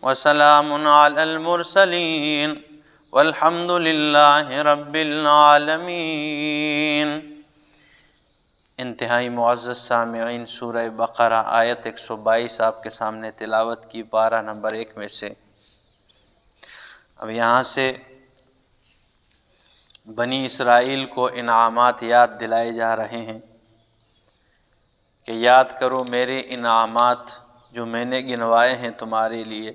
وسلام علی المرسلین والحمد للہ رب العالمین۔ انتہائی معزز سامعین، سورہ بقرہ آیت 122 آپ کے سامنے تلاوت کی، پارہ نمبر 1 میں سے۔ اب یہاں سے بنی اسرائیل کو انعامات یاد دلائے جا رہے ہیں کہ یاد کرو میرے انعامات جو میں نے گنوائے ہیں تمہارے لیے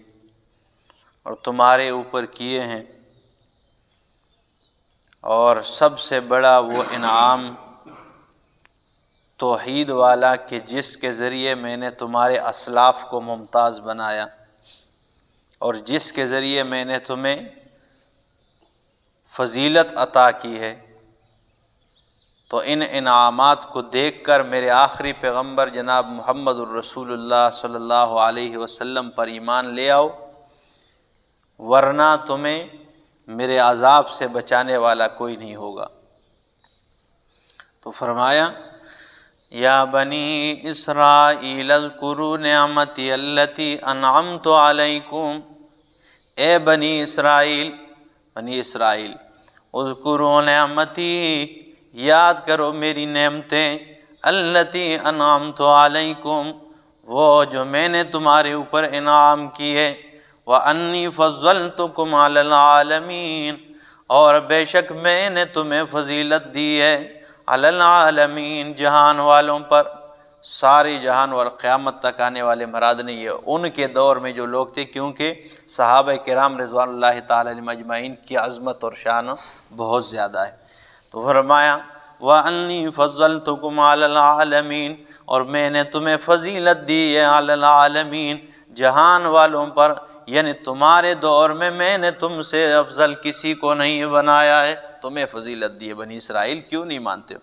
اور تمہارے اوپر کیے ہیں، اور سب سے بڑا وہ انعام توحید والا کہ جس کے ذریعے میں نے تمہارے اسلاف کو ممتاز بنایا اور جس کے ذریعے میں نے تمہیں فضیلت عطا کی ہے۔ تو ان انعامات کو دیکھ کر میرے آخری پیغمبر جناب محمد الرسول اللہ صلی اللہ علیہ وسلم پر ایمان لے آؤ، ورنہ تمہیں میرے عذاب سے بچانے والا کوئی نہیں ہوگا۔ تو فرمایا یا بنی اسرائیل اذکروا نعمتی التی انعمت علیکم، اے بنی اسرائیل اذکروا نعمتی، یاد کرو میری نعمتیں، التی انعمت علیکم، وہ جو میں نے تمہارے اوپر انعام کیے، وانی فضلتکم علی العالمین، اور بے شک میں نے تمہیں فضیلت دی ہے، علی العالمین، جہان والوں پر۔ ساری جہان اور قیامت تک آنے والے مراد نہیں ہے، ان کے دور میں جو لوگ تھے، کیونکہ صحابہ کرام رضوان اللہ تعالی علیہم اجمعین کی عظمت اور شان بہت زیادہ ہے۔ تو فرمایا وَأَنِّي فَضَّلْتُكُمْ عَلَى الْعَالَمِينَ، اور میں نے تمہیں فضیلت دی ہے علی العالمین، جہان والوں پر، یعنی تمہارے دور میں نے تم سے افضل کسی کو نہیں بنایا ہے، تمہیں فضیلت دی ہے۔ بنی اسرائیل کیوں نہیں مانتے ہو؟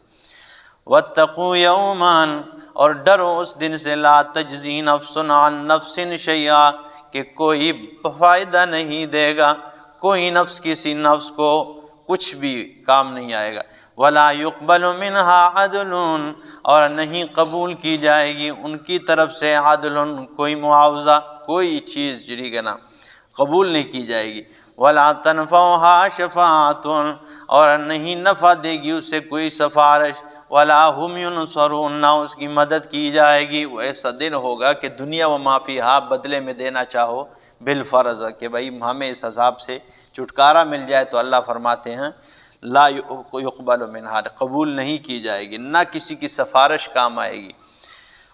وَاتَّقُوا يَوْمًا، اور ڈرو اس دن سے، لا تجزی نفس عن نفس شیئا، کہ کوئی فائدہ نہیں دے گا، کوئی نفس کسی نفس کو کچھ بھی کام نہیں آئے گا، ولا يقبل منها عدل، اور نہیں قبول کی جائے گی ان کی طرف سے عدل، کوئی معاوضہ، کوئی چیز جری کا نام قبول نہیں کی جائے گی، ولا تنفعها شفاعۃ، اور نہیں نفع دے گی اسے کوئی سفارش، ولا هم ينصرون، نہ اس کی مدد کی جائے گی۔ وہ ایسا دن ہوگا کہ دنیا و ما فیہا بدلے میں دینا چاہو بالفرض، کہ بھئی ہمیں اس عذاب سے چھٹکارا مل جائے، تو اللہ فرماتے ہیں لا یقبل منہا، قبول نہیں کی جائے گی، نہ کسی کی سفارش کام آئے گی،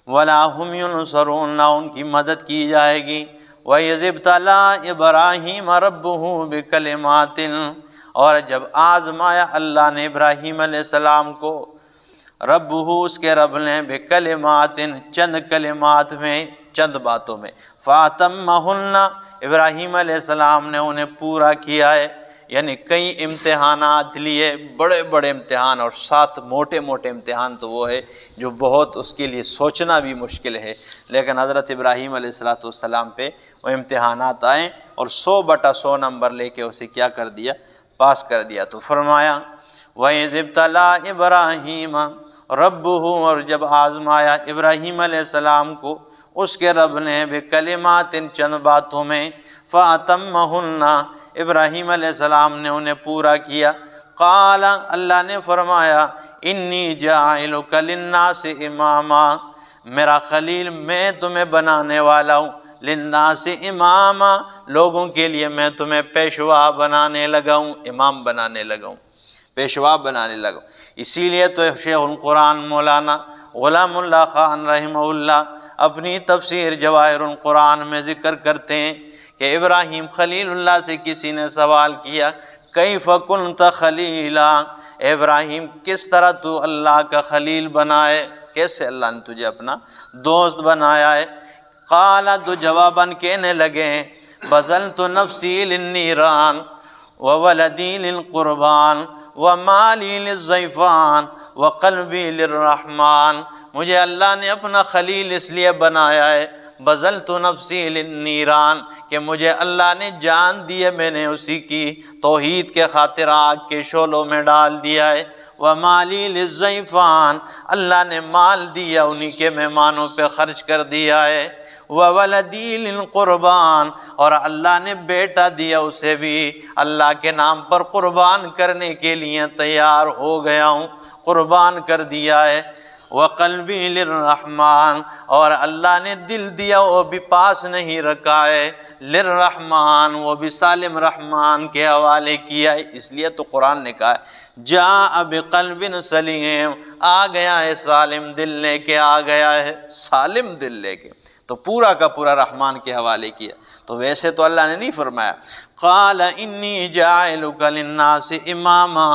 ولا هم ينصرون، نہ ان کی مدد کی جائے گی۔ وَإِذِ ابْتَلَىٰ إِبْرَاهِيمَ رَبُّهُ بِكَلِمَاتٍ، اور جب آزمایا اللہ نے ابراہیم علیہ السلام کو، ربہ اس کے رب نے، بکلمات چند کلمات میں، چند باتوں میں، فَأَتَمَّهُنَّ، ابراہیم علیہ السلام نے انہیں پورا کیا ہے، یعنی کئی امتحانات لیے، بڑے بڑے امتحان، اور 7 موٹے موٹے امتحان تو وہ ہے جو بہت اس کے لیے سوچنا بھی مشکل ہے، لیکن حضرت ابراہیم علیہ السلام پہ وہ امتحانات آئیں اور 100/100 نمبر لے کے اسے کیا کر دیا؟ پاس کر دیا۔ تو فرمایا وَإِذِ ابْتَلَىٰ إِبْرَاهِيمَ رَبُّهُ، اور جب آزمایا ابراہیم علیہ السلام کو اس کے رب نے، بکلمات چند باتوں میں، فَأَتَمَّهُنَّ، ابراہیم علیہ السلام نے انہیں پورا کیا، قال، اللہ نے فرمایا، انی جاعلک للناس اماما، میرا خلیل میں تمہیں بنانے والا ہوں، للناس اماما، لوگوں کے لیے میں تمہیں پیشوا بنانے لگا ہوں، امام بنانے لگا ہوں، پیشوا بنانے لگا ہوں۔ اسی لیے تو شیخ القرآن مولانا غلام اللہ خان رحمہ اللہ اپنی تفسیر جواہر القرآن میں ذکر کرتے ہیں کہ ابراہیم خلیل اللہ سے کسی نے سوال کیا، کیف کنت خلیلا، ابراہیم کس طرح تو اللہ کا خلیل بنا ہے، کیسے اللہ نے تجھے اپنا دوست بنایا ہے؟ قال، تو جواباً کہنے لگے، بذلت نفسی للنیران وولدی للقربان ومالی للضیفان وقلبی للرحمن، مجھے اللہ نے اپنا خلیل اس لیے بنایا ہے، بذلت نفسی للنیران کہ مجھے اللہ نے جان دی ہے، میں نے اسی کی توحید کے خاطر آگ کے شعلوں میں ڈال دیا ہے۔ ومالی للضیفان، اللہ نے مال دیا انہی کے مہمانوں پہ خرچ کر دیا ہے۔ وولدی للقربان، اور اللہ نے بیٹا دیا اسے بھی اللہ کے نام پر قربان کرنے کے لیے تیار ہو گیا ہوں، قربان کر دیا ہے۔ وقلبی للرحمن، اور اللہ نے دل دیا وہ بھی پاس نہیں رکھا ہے، للرحمن وہ بھی سالم رحمان کے حوالے کیا ہے۔ اس لیے تو قرآن نے کہا ہے جاء بقلب سلیم، آ گیا ہے سالم دل لے کے، آ گیا ہے سالم دل لے کے، تو پورا کا پورا رحمان کے حوالے کیا۔ تو ویسے تو اللہ نے نہیں فرمایا قال انی جاعلک للناس اماما،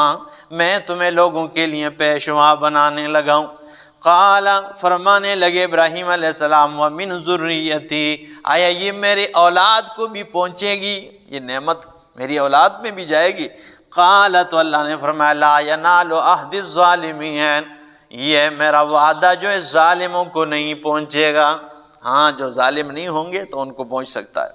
میں تمہیں لوگوں کے لیے پیشوا بنانے لگا ہوں۔ قال، فرمانے لگے ابراہیم علیہ السلام ومن ذریتی، آیا یہ میرے اولاد کو بھی پہنچے گی، یہ نعمت میری اولاد میں بھی جائے گی؟ قال، تو اللہ نے فرمایا لا ینال عہد الظالمین، یہ میرا وعدہ جو ہے ظالموں کو نہیں پہنچے گا، ہاں جو ظالم نہیں ہوں گے تو ان کو پہنچ سکتا ہے۔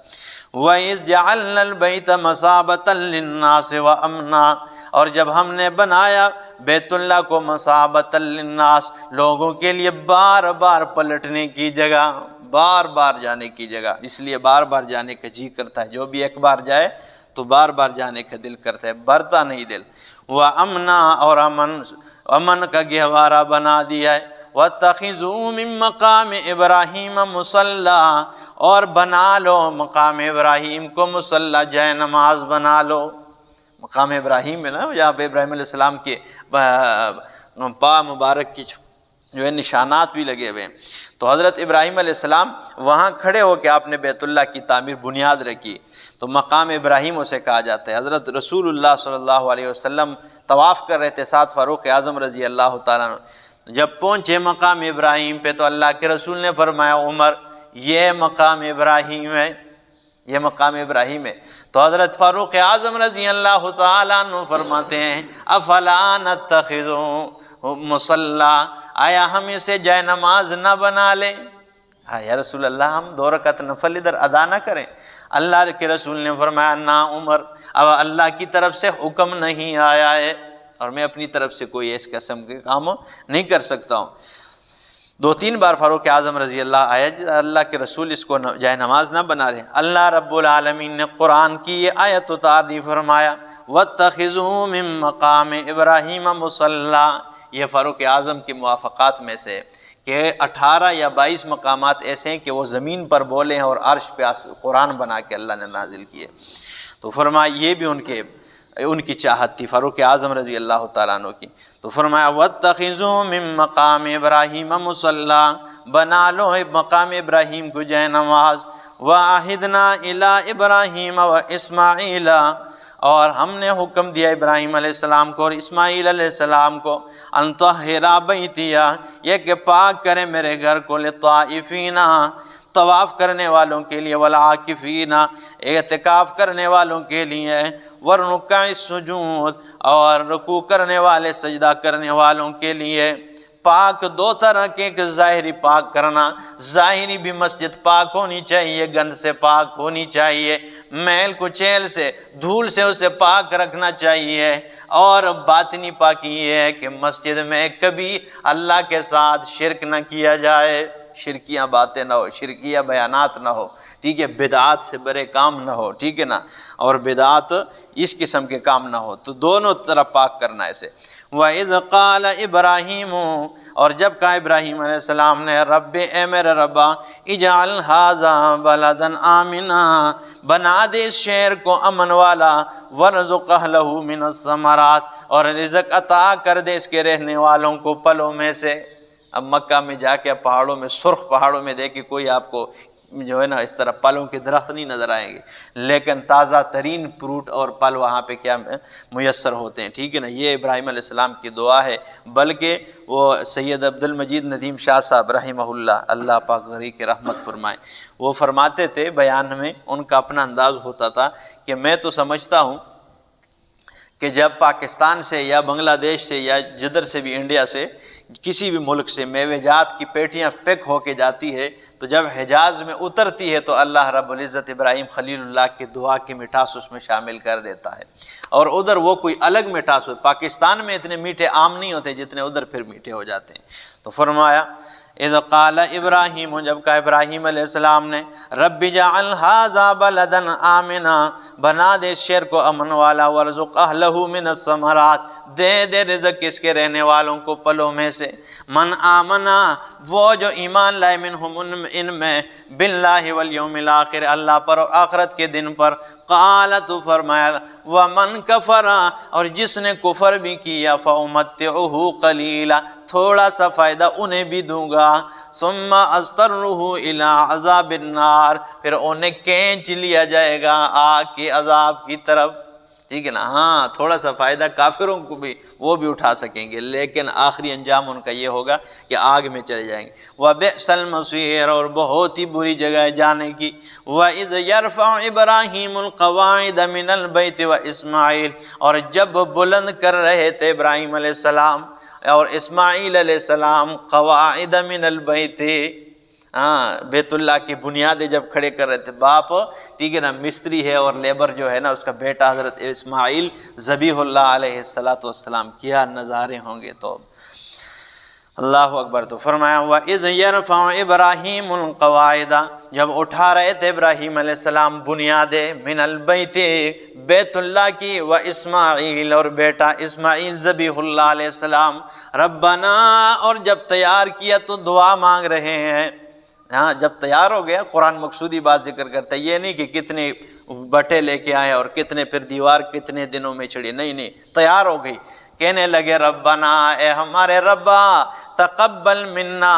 وَإِذْ جَعَلْنَا الْبَيْتَ مَثَابَةً لِلنَّاسِ وَأَمْنًا، اور جب ہم نے بنایا بیت اللہ کو مصابۃ للناس، لوگوں کے لیے بار بار پلٹنے کی جگہ، بار بار جانے کی جگہ، اس لیے بار بار جانے کا جی کرتا ہے، جو بھی ایک بار جائے تو بار بار جانے کا دل کرتا ہے، بھرتا نہیں دل۔ وَأَمْنًا، اور امن کا گہوارہ بنا دیا ہے۔ وَاتَّخِذُوا مِن مَّقَامِ إِبْرَاهِيمَ مُصَلًّى، اور بنا لو مقام ابراہیم کو مصلی، جائے نماز بنا لو۔ مقام ابراہیم ہے نا، جہاں پہ ابراہیم علیہ السلام کے پا مبارک کی جو ہے نشانات بھی لگے ہوئے ہیں، تو حضرت ابراہیم علیہ السلام وہاں کھڑے ہو کے آپ نے بیت اللہ کی تعمیر بنیاد رکھی، تو مقام ابراہیم اسے کہا جاتا ہے۔ حضرت رسول اللہ صلی اللہ علیہ وسلم طواف کر رہے تھے، ساتھ فاروق اعظم رضی اللہ تعالیٰ عنہ، جب پہنچے مقام ابراہیم پہ تو اللہ کے رسول نے فرمایا عمر یہ مقام ابراہیم ہے، یہ مقام ابراہیم ہے۔ تو حضرت فاروق اعظم رضی اللہ تعالیٰ عنہ فرماتے ہیں افلا نتخذ مصلی، آیا ہم اسے جائے نماز نہ بنا لیں؟ ہاں یا رسول اللہ، ہم 2 رکعت نفل ادھر ادا نہ کریں؟ اللہ کے رسول نے فرمایا نہ عمر، اب اللہ کی طرف سے حکم نہیں آیا ہے اور میں اپنی طرف سے کوئی اس قسم کے کام نہیں کر سکتا ہوں۔ 2-3 بار فاروق اعظم رضی اللہ آیا اللہ کے رسول اس کو جائے نماز نہ بنا رہے۔ اللہ رب العالمین نے قرآن کی یہ آیت اتار دی، فرمایا وَاتَّخِذُوا مِن مَّقَامِ إِبْرَاهِيمَ مُصَلًّى، یہ فاروق اعظم کی موافقات میں سے کہ 18 یا 22 مقامات ایسے ہیں کہ وہ زمین پر بولے ہیں اور عرش پہ قرآن بنا کے اللہ نے نازل کیے۔ تو فرمایا یہ بھی ان کی چاہت تھی فاروق اعظم رضی اللہ تعالیٰ عنہ کی۔ تو فرمایا وَاتَّخِذُوا مِن مَّقَامِ إِبْرَاهِيمَ مُصَلًّى، بنا لو مقام ابراہیم کو جائے نماز۔ وَعَهِدْنَا إِلَىٰ إِبْرَاهِيمَ وَإِسْمَاعِيلَ، اور ہم نے حکم دیا ابراہیم علیہ السلام کو اور اسماعیل علیہ السلام کو ان طہرا بیتیا، یہ کہ پاک کرے میرے گھر کو، للطائفین، طواف کرنے والوں کے لیے، والعاکفین، اعتکاف کرنے والوں کے لیے، والرکع السجود، اور رکوع کرنے والے سجدہ کرنے والوں کے لیے۔ پاک 2 طرح کے، ایک ظاہری پاک کرنا، ظاہری بھی مسجد پاک ہونی چاہیے، گند سے پاک ہونی چاہیے، میل کچیل سے، دھول سے اسے پاک رکھنا چاہیے، اور باطنی پاکی یہ ہے کہ مسجد میں کبھی اللہ کے ساتھ شرک نہ کیا جائے، شرکیاں باتیں نہ ہو، شرکیہ بیانات نہ ہو، ٹھیک ہے، بدعات سے برے کام نہ ہو، ٹھیک ہے نا، اور بدعات اس قسم کے کام نہ ہو، تو دونوں طرف پاک کرنا ایسے۔ وَإِذْ قَالَ إِبْرَاهِيمُ، اور جب کہا ابراہیم علیہ السلام نے رب، اے میرے ربا، اجعل هَذَا بَلَدًا آمِنًا، بنا دے اس شہر کو امن والا، وَارْزُقْ أَهْلَهُ مِنَ الثَّمَرَاتِ، اور رزق عطا کر دے اس کے رہنے والوں کو پھلوں میں سے۔ اب مکہ میں جا کے پہاڑوں میں، سرخ پہاڑوں میں دیکھے کوئی آپ کو جو ہے نا اس طرح پھلوں کے درخت نہیں نظر آئیں گے، لیکن تازہ ترین فروٹ اور پھل وہاں پہ کیا میسر ہوتے ہیں، ٹھیک ہے نا۔ یہ ابراہیم علیہ السلام کی دعا ہے، بلکہ وہ سید عبد المجید ندیم شاہ صاحب رحمہ اللہ، اللہ پاک غری کے رحمت فرمائے، وہ فرماتے تھے بیان میں، ان کا اپنا انداز ہوتا تھا کہ میں تو سمجھتا ہوں کہ جب پاکستان سے یا بنگلہ دیش سے یا جدھر سے بھی، انڈیا سے، کسی بھی ملک سے میوے جات کی پیٹیاں پیک ہو کے جاتی ہے، تو جب حجاز میں اترتی ہے تو اللہ رب العزت ابراہیم خلیل اللہ کی دعا کی مٹھاس اس میں شامل کر دیتا ہے، اور ادھر وہ کوئی الگ مٹھاس ہو۔ پاکستان میں اتنے میٹھے عام نہیں ہوتے جتنے ادھر پھر میٹھے ہو جاتے ہیں۔ تو فرمایا اذ قال ابراہیم، جب کہا ابراہیم علیہ السلام نے، رب اجعل ھذا بلدا آمنا، بنا دے اس شہر کو امن والا، وارزق اہلہ من الثمرات، دے رزق اس کے رہنے والوں کو پلوں میں سے، من آمنا، وہ جو ایمان لائے، منہم ان میں، باللہ والیوم الاخر، اللہ پر اور آخرت کے دن پر، قال تو فرمایا، ومن کفر، اور جس نے کفر بھی کیا، فامتعہ قلیلا، تھوڑا سا فائدہ انہیں بھی دوں گا، ثم اضطرہ الی عذاب النار، پھر انہیں کھینچ لیا جائے گا آگ کے عذاب کی طرف۔ ٹھیک ہے نا، ہاں تھوڑا سا فائدہ کافروں کو بھی وہ بھی اٹھا سکیں گے، لیکن آخری انجام ان کا یہ ہوگا کہ آگ میں چلے جائیں گے۔ وَبِئْسَ الْمَصِيرُ، اور بہت ہی بری جگہ ہے جانے کی۔ وَإِذْ يَرْفَعُ إِبْرَاهِيمُ الْقَوَاعِدَ مِنَ الْبَيْتِ وَإِسْمَاعِيلُ، اور جب بلند کر رہے تھے ابراہیم علیہ السلام اور اسماعیل علیہ السلام قواعد من البیت، بیت اللہ کی بنیادیں جب کھڑے کر رہے تھے، باپ ٹھیک ہے نا مستری ہے، اور لیبر جو ہے نا اس کا بیٹا حضرت اسماعیل ذبیح اللہ علیہ السلام، کیا نظارے ہوں گے۔ تو اللہ اکبر۔ تو فرمایا وَإِذْ يَرْفَعُ إِبْرَاهِيمُ الْقَوَاعِدَ، جب اٹھا رہے تھے ابراہیم علیہ السلام بنیادیں، من البیت، بیت اللہ کی، واسماعیل، اور بیٹا اسماعیل ذبیح اللہ علیہ السلام، ربنا، اور جب تیار کیا تو دعا مانگ رہے ہیں۔ ہاں جب تیار ہو گیا، قرآن مقصودی بات ذکر کرتا ہے، یہ نہیں کہ کتنے بٹے لے کے آئے اور کتنے پھر دیوار کتنے دنوں میں چڑھی، نہیں، تیار ہو گئی، کہنے لگے ربنا، اے ہمارے ربا، تقبل منا،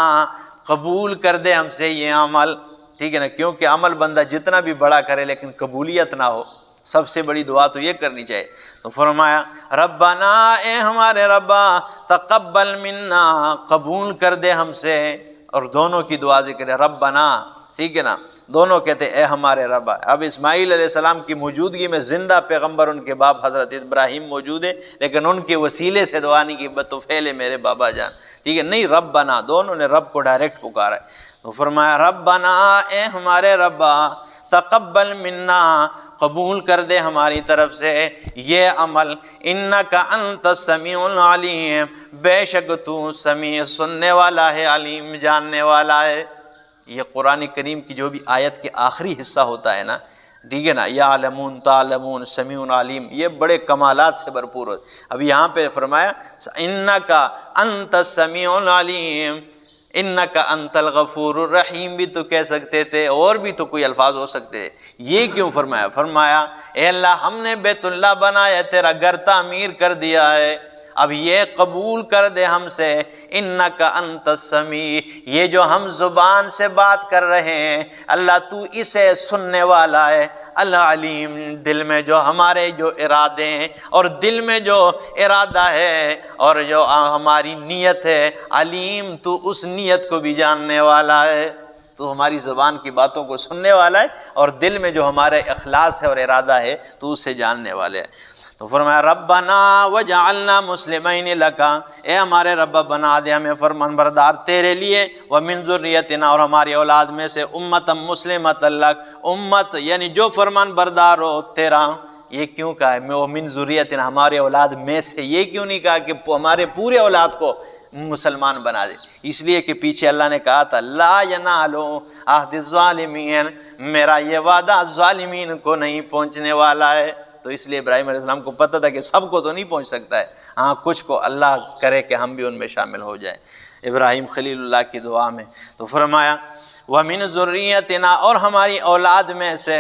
قبول کر دے ہم سے یہ عمل، ٹھیک ہے نا، کیونکہ عمل بندہ جتنا بھی بڑا کرے لیکن قبولیت نہ ہو، سب سے بڑی دعا تو یہ کرنی چاہیے۔ تو فرمایا ربنا، اے ہمارے ربا، تقبل منا، قبول کر دے ہم سے، اور دونوں کی دعا ذکر ہے، ربنا، ٹھیک ہے نا، دونوں کہتے اے ہمارے ربا۔ اب اسماعیل علیہ السلام کی موجودگی میں زندہ پیغمبر ان کے باپ حضرت ابراہیم موجود ہے، لیکن ان کے وسیلے سے دعا نہیں کی بطفیل میرے بابا جان، ٹھیک ہے، نہیں ربنا، دونوں نے رب کو ڈائریکٹ پکارا ہے۔ تو فرمایا ربنا، اے ہمارے ربا، تقبل منا، قبول کر دے ہماری طرف سے یہ عمل، انک انت السمیع العلیم، بے شک تو سمیع، سننے والا ہے، علیم، جاننے والا ہے۔ یہ قرآن کریم کی جو بھی آیت کے آخری حصہ ہوتا ہے نا، ٹھیک ہے نا، یعلمون، تعلمون، سمیع علیم، یہ بڑے کمالات سے بھرپور ہوتا ہے۔ اب یہاں پہ فرمایا انک انت السمیع العلیم، انک انت الغفور الرحیم بھی تو کہہ سکتے تھے، اور بھی تو کوئی الفاظ ہو سکتے ہیں، یہ کیوں فرمایا؟ فرمایا اے اللہ، ہم نے بیت اللہ بنایا، تیرا گھر تعمیر کر دیا ہے، اب یہ قبول کر دے ہم سے، انک انت السمیع، یہ جو ہم زبان سے بات کر رہے ہیں اللہ تو اسے سننے والا ہے، العلیم، دل میں جو ہمارے جو ارادے ہیں اور دل میں جو ارادہ ہے اور جو ہماری نیت ہے، علیم، تو اس نیت کو بھی جاننے والا ہے، تو ہماری زبان کی باتوں کو سننے والا ہے، اور دل میں جو ہمارے اخلاص ہے اور ارادہ ہے تو اسے جاننے والے ہیں۔ تو فرمایا ربنا وجعلنا مسلمین لک، اے ہمارے رب بنا دے ہمیں فرمان بردار تیرے لیے، ومن ذریتنا، اور ہماری اولاد میں سے امتا مسلمتا لک، امت یعنی جو فرمان بردار ہو تیرا۔ یہ کیوں کہا ہے ومن ذریتنا، ہمارے اولاد میں سے، یہ کیوں نہیں کہا کہ ہمارے پورے اولاد کو مسلمان بنا دے؟ اس لیے کہ پیچھے اللہ نے کہا تھا لا ینال عہد الظالمین، میرا یہ وعدہ ظالمین کو نہیں پہنچنے والا ہے۔ تو اس لیے ابراہیم علیہ السلام کو پتہ تھا کہ سب کو تو نہیں پہنچ سکتا ہے، ہاں کچھ کو اللہ کرے کہ ہم بھی ان میں شامل ہو جائیں، ابراہیم خلیل اللہ کی دعا میں۔ تو فرمایا وَمِن ذُرِّيَّتِنَا، اور ہماری اولاد میں سے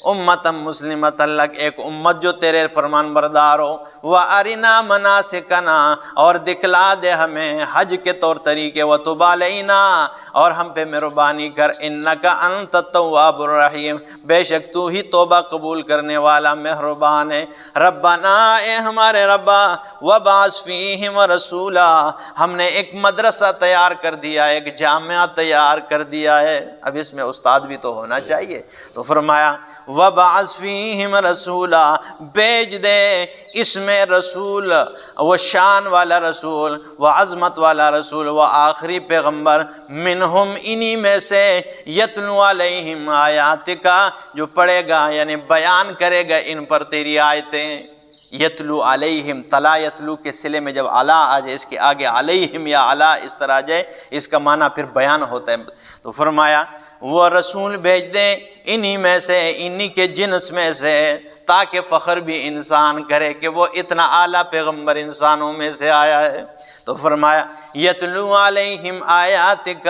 امتا مسلمتا لک، ایک امت جو تیرے فرمان بردار ہو، وَأَرِنَا مَنَاسِكَنَا، اور دکھلا دے ہمیں حج کے طور طریقے، وَتُبْ عَلَيْنَا، اور ہم پہ مہربانی کر، اِنَّكَ أَنْتَ التَّوَّابُ الرَّحِيمُ، بے شک تو ہی توبہ قبول کرنے والا مہربان ہے۔ ربنا، اے ہمارے ربا، وَبَعَثْ فِيهِمْ رَسُولًا، ہم نے ایک مدرسہ تیار کر دیا ہے، ایک جامعہ تیار کر دیا ہے، اب اس میں استاد بھی تو ہونا چاہیے۔ تو فرمایا وَبَعَثْ فِيهِمْ رَسُولًا، بھیج دے اس میں رسول، وہ شان والا رسول، وہ عظمت والا رسول، وہ آخری پیغمبر، منہم انہی میں سے، یتلو علیہم آیاتک، جو پڑھے گا یعنی بیان کرے گا ان پر تیری آیتیں۔ یتلو علیہم، تلا یتلو کے صلے میں جب علا آ جائے، اس کے آگے علیہم یا علا اس طرح آ جائے، اس کا معنی پھر بیان ہوتا ہے۔ تو فرمایا وہ رسول بھیج دیں انہی میں سے، انہی کے جنس میں سے، تاکہ فخر بھی انسان کرے کہ وہ اتنا اعلیٰ پیغمبر انسانوں میں سے آیا ہے۔ تو فرمایا یتلو علیہم آیاتک،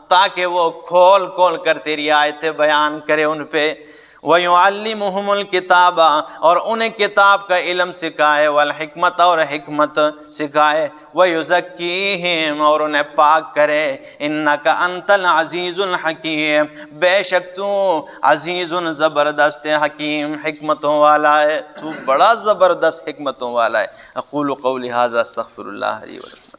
تاکہ وہ کھول کھول کر تیری آیتیں بیان کرے ان پہ، وَيُعَلِّمُهُمُ الْكِتَابَ، اور انہیں کتاب کا علم سکھائے، والحکمت، اور حکمت سکھائے، وَيُزَكِّيهِمْ، اور انہیں پاک کرے، إِنَّكَ أَنْتَ الْعَزِيزُ الْحَكِيمُ، بے شک تو عزیز زبردست حکیم حکمتوں والا ہے، تو بڑا زبردست حکمتوں والا ہے۔ اقول قولی ھذا استغفر اللہ لی ولکم۔